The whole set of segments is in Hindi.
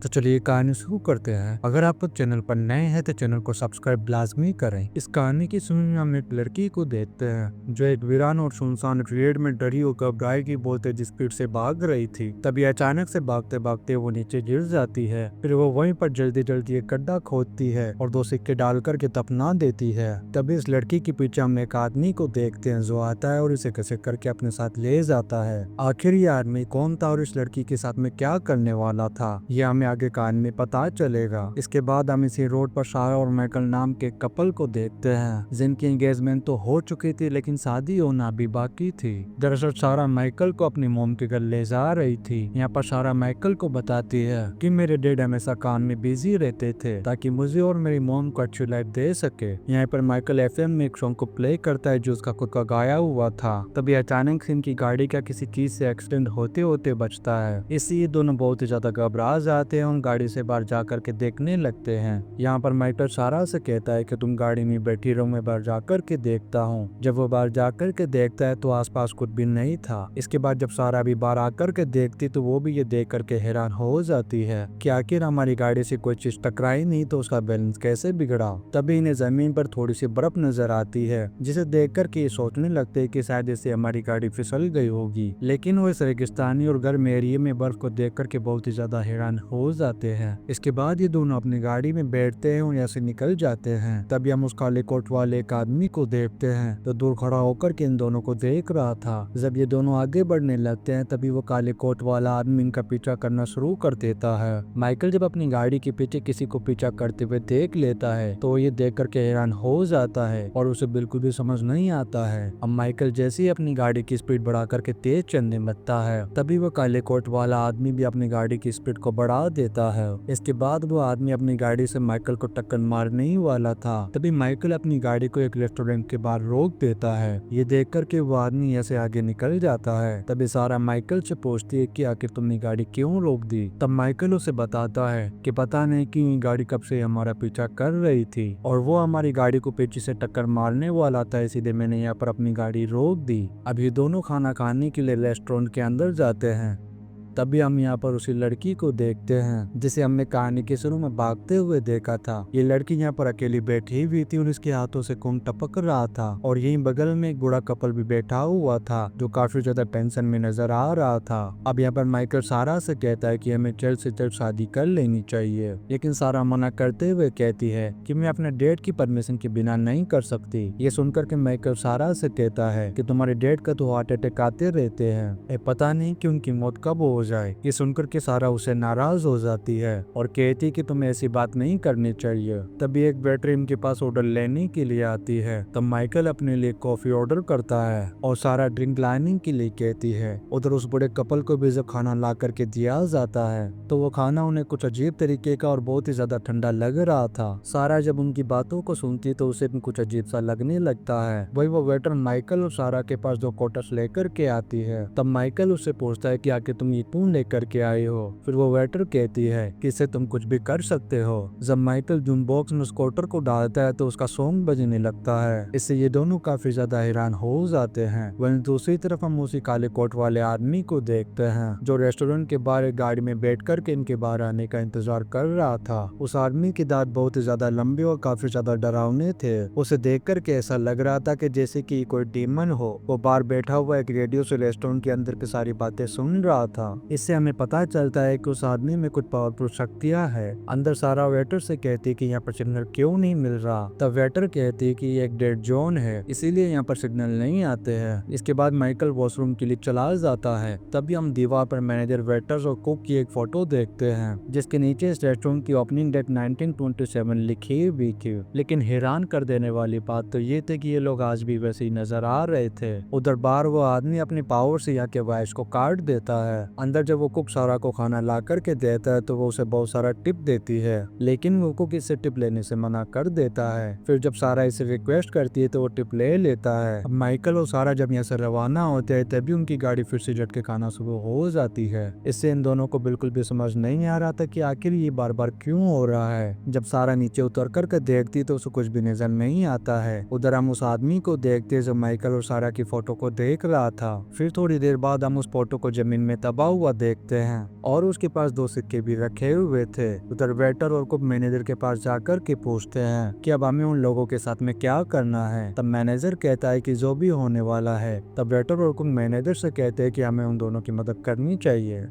तो चलिए कहानी शुरू करते हैं। अगर आप लोग चैनल पर नए हैं तो चैनल को सब्सक्राइब लाजमी करें। इस कहानी की शुरू में हम एक लड़की को देखते हैं जो एक वीरान और सुनसान रेड में डरी और घबराई की बहुत तेज स्पीड से भाग रही थी। तभी अचानक से भागते भागते वो नीचे गिर जाती है। फिर वो वहीं पर जल्दी जल्दी एक गड्ढा खोदती है और 2 सिक्के डालकर के दफना देती है। तभी इस लड़की के पीछे हम एक आदमी को देखते हैं जो आता है और इसे कैसे करके अपने साथ ले जाता है। आखिर ये आदमी कौन था और इस लड़की के साथ में क्या करने वाला था, ये हमें आगे कहानी में पता चलेगा। इसके बाद हम इसी रोड पर सारा और माइकल नाम के कपल को देखते हैं जिनकी एंगेजमेंट तो हो चुकी थी लेकिन शादी होना भी बाकी थी। दरअसल सारा माइकल को अपनी मोम के घर ले जा रही थी। यहाँ पर सारा माइकल को बताती है कि मेरे डैड हमेशा काम में बिजी रहते थे ताकि मुझे और मेरी मोम को अच्छी लाइफ दे सके। यहाँ पर माइकल एफएम में एक सॉन्ग को प्ले करता है जो उसका खुद का गाया हुआ था। तभी अचानक से इनकी गाड़ी का किसी चीज से एक्सीडेंट होते होते बचता है। इससे ये दोनों बहुत ही ज्यादा घबरा जाते हैं और गाड़ी से बाहर जा करके देखने लगते हैं। यहाँ पर माइकल सारा से कहता है कि तुम गाड़ी में बैठी रहो, मैं बाहर जाकर के देखता हूँ। जब वो बाहर जाकर के देखता है तो आसपास कुछ भी नहीं था। इसके बाद जब सारा भी बाहर आकर के देखती तो वो भी ये देख करके हैरान हो जाती है कि आखिर हमारी गाड़ी से कोई चीज टकराई नहीं तो उसका बैलेंस कैसे बिगड़ा। तभी इन्हें जमीन पर थोड़ी सी बर्फ नजर आती है जिसे देख करके ये सोचने लगते हैं कि शायद इससे हमारी गाड़ी फिसल गई होगी। लेकिन वो इस रेगिस्तानी और गर्म एरिया में बर्फ को देख करके बहुत ही ज्यादा हैरान हो जाते हैं। इसके बाद ये दोनों अपनी गाड़ी में बैठते हैं और यहाँ से निकल जाते हैं। तभी हम उस काले कोट वाले एक आदमी को देखते हैं तो दूर खड़ा होकर के इन दोनों को देख रहा था। जब ये दोनों आगे बढ़ने लगते हैं तभी वो काले कोट वाला आदमी इनका पीछा करना शुरू कर देता है। माइकल जब अपनी गाड़ी के पीछे किसी को पीछा करते हुए देख लेता है तो ये देख करके हैरान हो जाता है और उसे बिल्कुल भी समझ नहीं आता है। अब माइकल जैसे ही अपनी गाड़ी की स्पीड बढ़ा करके तेज चलने लगता है तभी वो काले कोट वाला आदमी भी अपनी गाड़ी की स्पीड को बढ़ा देता है। इसके बाद वो आदमी अपनी गाड़ी से माइकल को टक्कर मारने ही वाला था। तभी माइकल अपनी गाड़ी को एक रेस्टोरेंट के बाहर रोक देता है। ये देख करके वो आदमी ऐसे आगे निकल जाता है। तभी सारा माइकल से पूछती है कि आखिर तुमने गाड़ी क्यों रोक दी। तब माइकल उसे बताता है कि पता नहीं कि ये गाड़ी कब से हमारा पीछा कर रही थी और वो हमारी गाड़ी को पीछे से टक्कर मारने वाला था, इसीलिए मैंने यहाँ पर अपनी गाड़ी रोक दी। अब ये दोनों खाना खाने के लिए रेस्टोरेंट के अंदर जाते हैं। तभी हम यहाँ पर उसी लड़की को देखते हैं जिसे हमने कहानी के शुरू में भागते हुए देखा था। ये लड़की यहाँ पर अकेली बैठी हुई थी और इसके हाथों से खून टपक रहा था और यहीं बगल में एक बूढ़ा कपल भी बैठा हुआ था जो काफी ज्यादा टेंशन में नजर आ रहा था। अब यहाँ पर माइकल सारा से कहता है कि हमें जल्द से जल्द शादी कर लेनी चाहिए, लेकिन सारा मना करते हुए कहती है कि मैं अपने डैड की परमिशन के बिना नहीं कर सकती। ये सुनकर के माइकल सारा से कहता है कि तुम्हारे डैड का तो हार्ट अटैक आते रहते हैं, पता नहीं कि उनकी मौत कब हो जाए। ये सुनकर के सारा उसे नाराज हो जाती है और कहती कि तुम्हें ऐसी बात नहीं करनी चाहिए। तभी एक वेटर इनके पास ऑर्डर लेने के लिए आती है। तब माइकल अपने लिए कॉफी ऑर्डर करता है और सारा ड्रिंक लाने के लिए कहती है। उधर उस बड़े कपल को भी जब खाना ला करके दिया जाता है तो वो खाना उन्हें कुछ अजीब तरीके का और बहुत ही ज्यादा ठंडा लग रहा था। सारा जब उनकी बातों को सुनती तो उसे भी कुछ अजीब सा लगने लगता है। वही वो वेटर माइकल और सारा के पास 2 क्वार्टर्स लेकर के आती है। तब माइकल उससे पूछता है कि आखिर तुम ये क्यों करके आई हो। फिर वो वेटर कहती है कि इससे तुम कुछ भी कर सकते हो। जब माइकल जूम बॉक्स में स्कूटर को डालता है तो उसका सॉन्ग बजने लगता है। इससे ये दोनों काफी ज्यादा हैरान हो जाते हैं। वहीं दूसरी तरफ हम उसी काले कोट वाले आदमी को देखते हैं जो रेस्टोरेंट के बाहर एक गाड़ी में बैठ कर के इनके बाहर आने का इंतजार कर रहा था। उस आदमी के दांत बहुत ही ज्यादा लंबे और काफी ज्यादा डरावने थे। उसे देख कर के ऐसा लग रहा था कि जैसे कि कोई डीमन हो। वो बाहर बैठा हुआ एक रेडियो से रेस्टोरेंट के अंदर की सारी बातें सुन रहा था। इससे हमें पता चलता है कि उस आदमी में कुछ पावरफुल शक्तियां है। अंदर सारा वेटर से कहती है कि यहाँ पर सिग्नल क्यों नहीं मिल रहा। तब वेटर कहती है कि ये एक डेड जोन है इसीलिए यहाँ पर सिग्नल नहीं आते हैं। इसके बाद माइकल वॉशरूम के लिए चला जाता है। तभी हम दीवार पर मैनेजर, वेटर्स और कुक की एक फोटो देखते हैं जिसके नीचे इस रेस्टोरेंट की ओपनिंग डेट 1927 लिखी हुई थी। लेकिन हैरान कर देने वाली बात तो ये थी कि ये लोग आज भी वैसे ही नजर आ रहे थे। उधर बाहर वो आदमी अपनी पावर से यहाँ के वाइस को काट देता है। अंदर जब वो कुक सारा को खाना ला करके देता है तो वो उसे बहुत सारा टिप देती है, लेकिन वो कुक इससे टिप लेने से मना कर देता है। फिर जब सारा इसे रिक्वेस्ट करती है तो वो टिप ले लेता है। अब माइकल और सारा जब यहाँ से रवाना होते हैं तभी उनकी गाड़ी फिर से झटके खाना शुरू हो जाती है। इससे इन दोनों को बिल्कुल भी समझ नहीं आ रहा था कि आखिर ये बार बार क्यों हो रहा है। जब सारा नीचे उतर कर के देखती तो उसे कुछ भी नजर नहीं आता है। उधर हम उस आदमी को देखते जो माइकल और सारा की फोटो को देख रहा था। फिर थोड़ी देर बाद हम उस फोटो को जमीन में दबा हुआ हुआ देखते हैं और उसके पास 2 सिक्के भी रखे हुए थे। उधर वेटर और कुक मैनेजर के पास जाकर के पूछते हैं कि अब हमें उन लोगों के साथ में क्या करना है। तब मैनेजर कहता है कि जो भी होने वाला है। तब वेटर और कुक मैनेजर से कहते हैं कि हमें उन दोनों की मदद करनी चाहिए,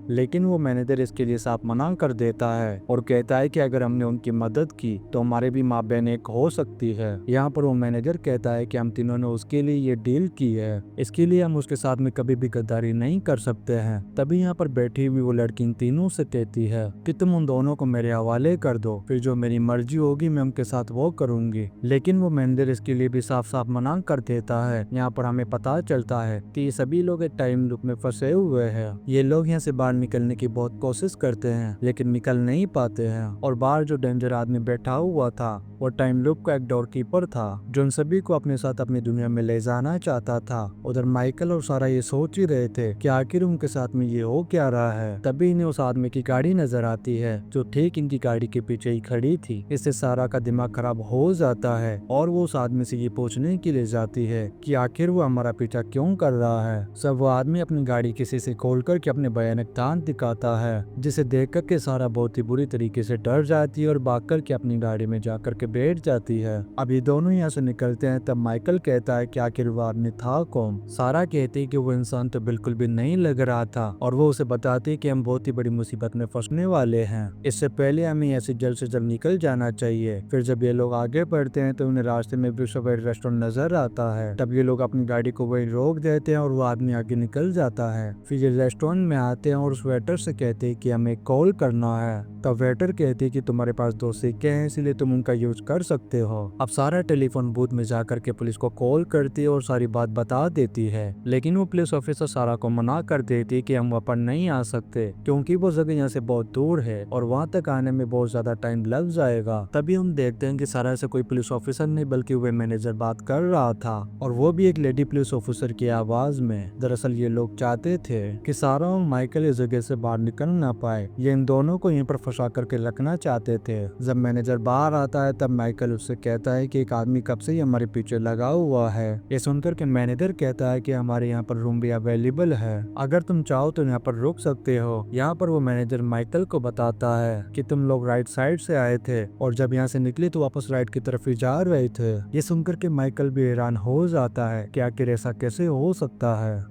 लेकिन वो मैनेजर इसके लिए साफ मना कर देता है और कहता है कि अगर हमने उनकी मदद की तो हमारे भी माँ बहन एक हो सकती है। यहाँ पर वो मैनेजर कहता है कि हम तीनों ने उसके लिए ये डील की है, इसके लिए हम उसके साथ में कभी भी गद्दारी नहीं कर सकते हैं। तभी यहाँ पर बैठी हुई वो लड़की इन तीनों से कहती है कि तुम उन दोनों को मेरे हवाले कर दो, फिर जो मेरी मर्जी होगी मैं उनके साथ वो करूंगी। लेकिन वो मैनेजर इसके लिए भी साफ साफ मना कर देता है। यहाँ पर हमें पता चलता है कि ये सभी लोग एक टाइम लूप में फंसे हुए हैं। ये लोग यहाँ से बाहर निकलने की बहुत कोशिश करते हैं लेकिन निकल नहीं पाते हैं। और बाहर जो डेंजर आदमी बैठा हुआ था वो टाइम लूप का एक डोर कीपर था जो उन सभी को अपने साथ अपनी दुनिया में ले जाना चाहता था। उधर माइकल और सारा ये सोच ही रहे थे कि आखिर उनके साथ में ये हो क्या रहा है। तभी इन्हें उस आदमी की गाड़ी नजर आती है जो ठीक इनकी गाड़ी के पीछे ही खड़ी थी। इससे सारा का दिमाग खराब हो जाता है और वो उस आदमी से ये पूछने के लिए जाती है कि आखिर वो हमारा पीछा क्यों कर रहा है। सब वो आदमी अपनी गाड़ी के शीशे खोल कर के अपने भयानक दांत दिखाता है, जिसे देख कर के सारा बहुत ही बुरी तरीके से डर जाती है और भाग कर के अपनी गाड़ी में जाकर के बैठ जाती है। अब ये दोनों यहाँ से निकलते हैं। तब माइकल कहता है कि आखिर वो आदमी था कौन। सारा कहती है कि वो इंसान तो बिल्कुल भी नहीं लग रहा था और वो उसे बताती है कि हम बहुत ही बड़ी मुसीबत में फंसने वाले हैं, इससे पहले हमें ऐसे जल्द से जल्द निकल जाना चाहिए। फिर जब ये लोग आगे बढ़ते हैं तो उन्हें रास्ते में विश्व रेस्टोरेंट नजर आता है। तब ये लोग अपनी गाड़ी को वही रोक देते हैं और वो आदमी आगे निकल जाता है। फिर ये रेस्टोरेंट में आते हैं और उस वेटर से कहते हैं कि हमें कॉल करना है। तब वेटर कहती है कि तुम्हारे पास 2 सिक्के हैं इसलिए तुम उनका यूज कर सकते हो। अब सारा टेलीफोन बूथ में जाकर के पुलिस को कॉल करती है और सारी बात बता देती है, लेकिन वो पुलिस ऑफिसर सारा को मना कर देती है कि हम वहाँ पर नहीं आ सकते क्योंकि वो जगह यहाँ से बहुत दूर है और वहाँ तक आने में बहुत ज्यादा टाइम लग जाएगा। तभी हम देखते हैं कि सारा से कोई पुलिस ऑफिसर नहीं बल्कि वह मैनेजर बात कर रहा था और वो भी एक लेडी पुलिस ऑफिसर की आवाज में। दरअसल ये लोग चाहते थे कि सारा और माइकल इस जगह से बाहर निकल ना पाए, ये इन दोनों को यहीं पर फंसा करके रखना चाहते थे। जब मैनेजर बाहर आता है तब माइकल उससे कहता है कि एक आदमी कब से ही हमारे पीछे लगा हुआ है। ये सुनकर के मैनेजर कहता है कि हमारे यहाँ पर रूम भी अवेलेबल है, अगर तुम चाहो तो यहाँ पर रुक सकते हो। यहाँ पर वो मैनेजर माइकल को बताता है कि तुम लोग राइट साइड से आए थे और जब यहाँ से निकले तो वापस राइट की तरफ ही जा रहे थे। ये सुनकर के माइकल भी हैरान हो जाता है कि आखिर ऐसा कैसे हो सकता है,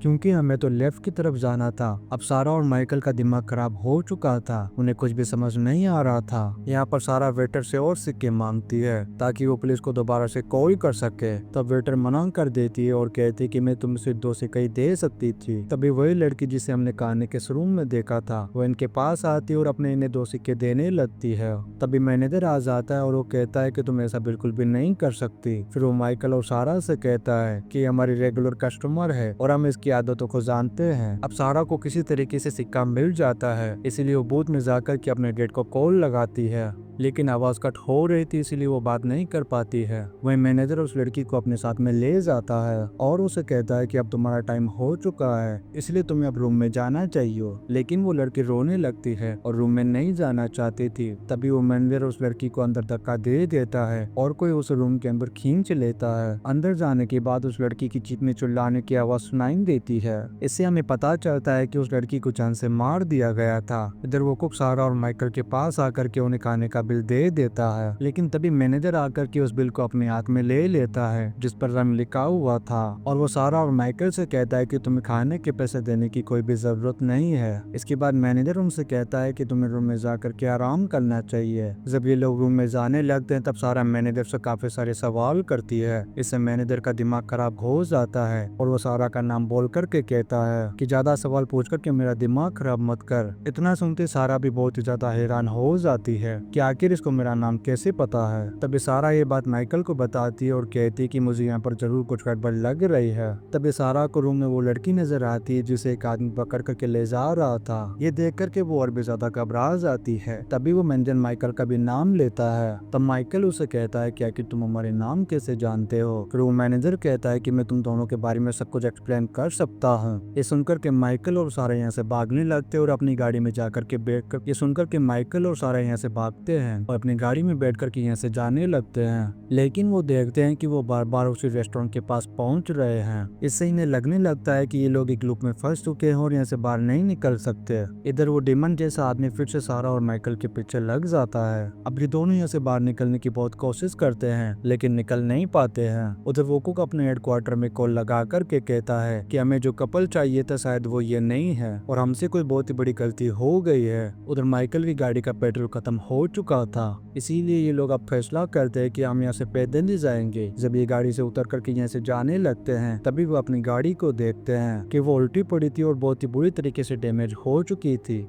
क्योंकि हमें तो लेफ्ट की तरफ जाना था। अब सारा और माइकल का दिमाग खराब हो चुका था, उन्हें कुछ भी समझ नहीं आ रहा था। यहाँ पर सारा वेटर से और सिक्के मांगती है ताकि वो पुलिस को दोबारा से कॉल कर सके। तब वेटर मना कर देती है और कहती कि मैं तुमसे 2 सिक्के ही दे सकती थी। तभी वही लड़की जिसे हमने कहानी के शुरू में देखा था वो इनके पास आती है और अपने इन्हें 2 सिक्के देने लगती है। तभी मैनेजर आ जाता है और वो कहता है कि तुम ऐसा बिल्कुल भी नहीं कर सकती। फिर वो माइकल और सारा से कहता है कि हमारी रेगुलर कस्टमर है और हम इसकी आदतों को जानते हैं। अब सारा को किसी तरीके से सिक्का मिल जाता है, इसीलिए वो बूथ में जाकर के अपने डेट को कॉल लगाती है, लेकिन आवाज कट हो रही थी इसीलिए वो बात नहीं कर पाती है। वही मैनेजर उस लड़की को अपने साथ में ले जाता है और उसे कहता है कि अब तुम्हारा टाइम हो चुका है इसलिए तुम्हें अब रूम में जाना चाहिए। लेकिन वो लड़की रोने लगती है और रूम में नहीं जाना चाहती थी। तभी वो मैनेजर उस लड़की को अंदर धक्का दे देता है और कोई उस रूम के अंदर खींच लेता है। अंदर जाने के बाद उस लड़की की चीखने चिल्लाने की आवाज सुनाई देती है। इससे हमें पता चलता है कि उस लड़की को जान से मार दिया गया था। इधर वो कुक सारा और माइकल के पास आकर के उन्हें खाने का बिल दे देता है, लेकिन तभी मैनेजर आकर के उस बिल को अपने हाथ में ले लेता है जिस पर रंग लिखा हुआ था और वो सारा और माइकल से कहता है कि तुम्हें खाने के पैसे देने की कोई भी जरूरत नहीं है। इसके बाद मैनेजर उनसे कहता है कि तुम्हें रूम में जाकर के आराम करना चाहिए। जब ये लोग रूम में जाने लगते हैं तब सारा मैनेजर से काफी सारे सवाल करती है। इससे मैनेजर का दिमाग खराब हो जाता है और वो सारा का नाम बोल करके कहता है कि ज्यादा सवाल पूछ करके मेरा दिमाग खराब मत कर। इतना सुनते सारा भी बहुत ही ज्यादा हैरान हो जाती है कि आखिर इसको मेरा नाम कैसे पता है। तभी सारा ये बात माइकल को बताती है और कहती है कि मुझे यहाँ पर जरूर कुछ गड़बड़ लग रही है। तभी सारा को रूम में वो लड़की नजर आती है जिसे एक आदमी पकड़ करके ले जा रहा था। ये देख करके वो और भी ज्यादा घबरा जाती है। तभी वो मैनेजर माइकल का भी नाम लेता है। तब माइकल उसे कहता है कि आखिर तुम हमारे नाम कैसे जानते हो। फिर वो मैनेजर कहता है कि मैं तुम दोनों के बारे में सब कुछ एक्सप्लेन कर सकता हूँ। ये सुनकर के माइकल और सारा यहाँ से भागने लगते और अपनी गाड़ी में जाकर के बैठ कर ये सुनकर के माइकल और सारा यहाँ से भागते हैं और अपनी गाड़ी में बैठ कर के यहाँ से जाने लगते हैं। लेकिन वो देखते हैं कि वो बार बार उसी रेस्टोरेंट के पास पहुंच रहे हैं। इससे इन्हें लगने लगता है कि ये लोग एक लूप में फंस चुके हैं और यहाँ से बाहर नहीं निकल सकते। इधर वो डेमन जैसा आदमी फिर से सारा और माइकल के पीछे लग जाता है। अब ये दोनों यहाँ से बाहर निकलने की बहुत कोशिश करते हैं लेकिन निकल नहीं पाते हैं। उधर वोकुक अपने हेडक्वार्टर में कॉल लगा करके कहता है कि हमें जो कपल चाहिए था शायद वो ये नहीं है और हमसे कोई बहुत ही बड़ी गलती हो गई है। उधर माइकल की गाड़ी का पेट्रोल खत्म हो चुका था, इसीलिए ये लोग अब फैसला करते हैं कि हम यहाँ से पैदल ही जाएंगे। जब ये गाड़ी से उतर करके यहाँ से जाने लगते हैं तभी वो अपनी गाड़ी को देखते हैं कि वो उल्टी पड़ी थी और बहुत ही बुरी तरीके से डैमेज हो चुकी थी।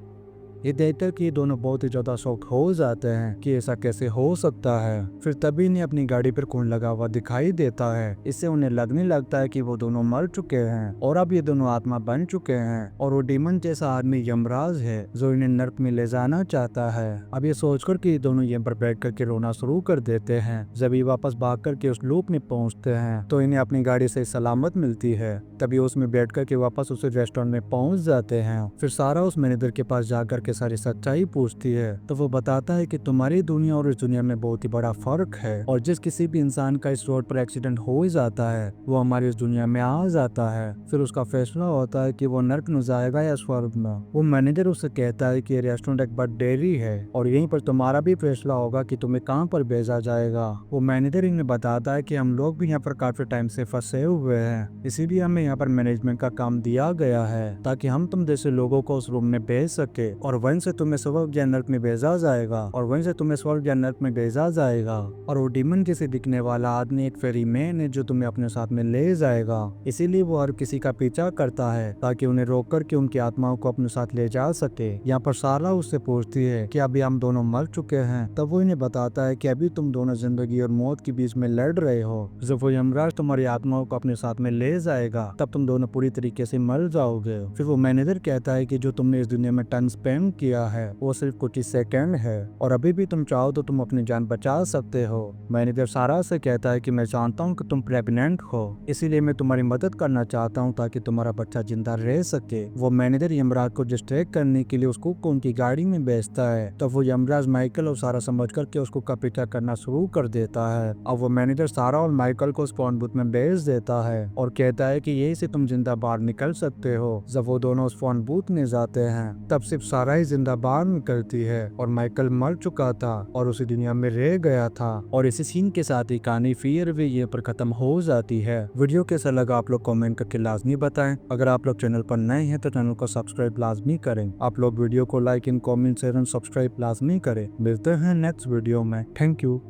ये देखकर कि ये दोनों बहुत ही ज्यादा शॉक हो जाते हैं कि ऐसा कैसे हो सकता है। फिर तभी इन्हें अपनी गाड़ी पर खून लगा हुआ दिखाई देता है। इससे उन्हें लगने लगता है कि वो दोनों मर चुके हैं और अब ये दोनों आत्मा बन चुके हैं और वो डीमन जैसा आदमी यमराज है जो इन्हें नर्क में ले जाना चाहता है। अब ये सोचकर कि ये दोनों यम पर बैठ करके रोना शुरू कर देते हैं। जब ये वापस भाग करके उस लूप में पहुंचते हैं तो इन्हें अपनी गाड़ी से सलामत मिलती है। तभी उसमें बैठ करके वापस उस रेस्टोरेंट में पहुंच जाते हैं। फिर सारा उस मैनेजर के पास जाकर के सारी सच्चाई पूछती है तो वो बताता है कि तुम्हारी दुनिया और इस दुनिया में बहुत ही बड़ा फर्क है और जिस किसी भी इंसान का इस रोड पर एक्सीडेंट हो ही जाता है वो हमारी इस दुनिया में आ जाता है। फिर उसका फैसला होता है कि वो नर्क में जाएगा या स्वर्ग में। वो मैनेजर उससे कहता है कि ये रेस्टोरेंट एक बड़ डेयरी है और यहीं पर तुम्हारा भी फैसला होगा कि तुम्हें कहाँ पर भेजा जाएगा। वो मैनेजर इन्हें बताता है कि हम लोग भी यहाँ पर काफी टाइम से फंसे हुए हैं, इसीलिए हमें यहाँ पर मैनेजमेंट का काम दिया गया है ताकि हम तुम जैसे लोगों को उस रूम में भेज सके और वहीं से तुम्हें स्वर्ग या नर्क में भेजा जाएगा और वहीं से तुम्हें स्वर्ग या नर्क में भेजा जाएगा। और वो डीमन जैसे दिखने वाला आदमी एक फेरी मैन है जो तुम्हें अपने साथ में ले जाएगा। इसीलिए वो हर किसी का पीछा करता है ताकि उन्हें रोक कर के उनकी आत्माओं को अपने साथ ले जा सके। यहाँ पर सारा उससे पूछती है कि अभी हम दोनों मर चुके हैं। तब वो इन्हें बताता है कि अभी तुम दोनों जिंदगी और मौत के बीच में लड़ रहे हो। जब वो यमराज तुम्हारी आत्माओं को अपने साथ में ले जाएगा तब तुम दोनों पूरी तरीके से मर जाओगे। फिर वो मैनेजर कहता है कि जो तुमने इस दुनिया में टाइम स्पेंड किया है वो सिर्फ कुछ ही सेकंड है और अभी भी तुम चाहो तो तुम अपनी जान बचा सकते हो। मैनेजर सारा से कहता है कि मैं जानता हूँ कि तुम प्रेग्नेंट हो, इसीलिए मैं तुम्हारी मदद करना चाहता हूँ ताकि तुम्हारा बच्चा जिंदा रह सके। वो मैनेजर यमराज को डिस्ट्रैक्ट करने के लिए उसको उनकी गाड़ी में भेजता है। तब वो यमराज माइकल और सारा समझ करके उसको का पीछा करना शुरू कर देता है। अब वो मैनेजर सारा और माइकल को फोन बूथ में भेज देता है और कहता है कि यही से तुम जिंदा बाहर निकल सकते हो। जब वो दोनों उस फोन बूथ में जाते हैं तब सिर्फ सारा ही जिंदा बाहर निकलती है और माइकल मर चुका था और उसी दुनिया में रह गया था। और इसी सीन के साथ ही कहानी फिर भी ये पर खत्म हो जाती है। वीडियो कैसा लगा आप लोग कमेंट करके लाजमी बताएं। अगर आप लोग चैनल पर नए हैं तो चैनल को सब्सक्राइब लाजमी करें। आप लोग वीडियो को like in comment share and subscribe लाजमी करें। मिलते हैं नेक्स्ट वीडियो में। Thank you.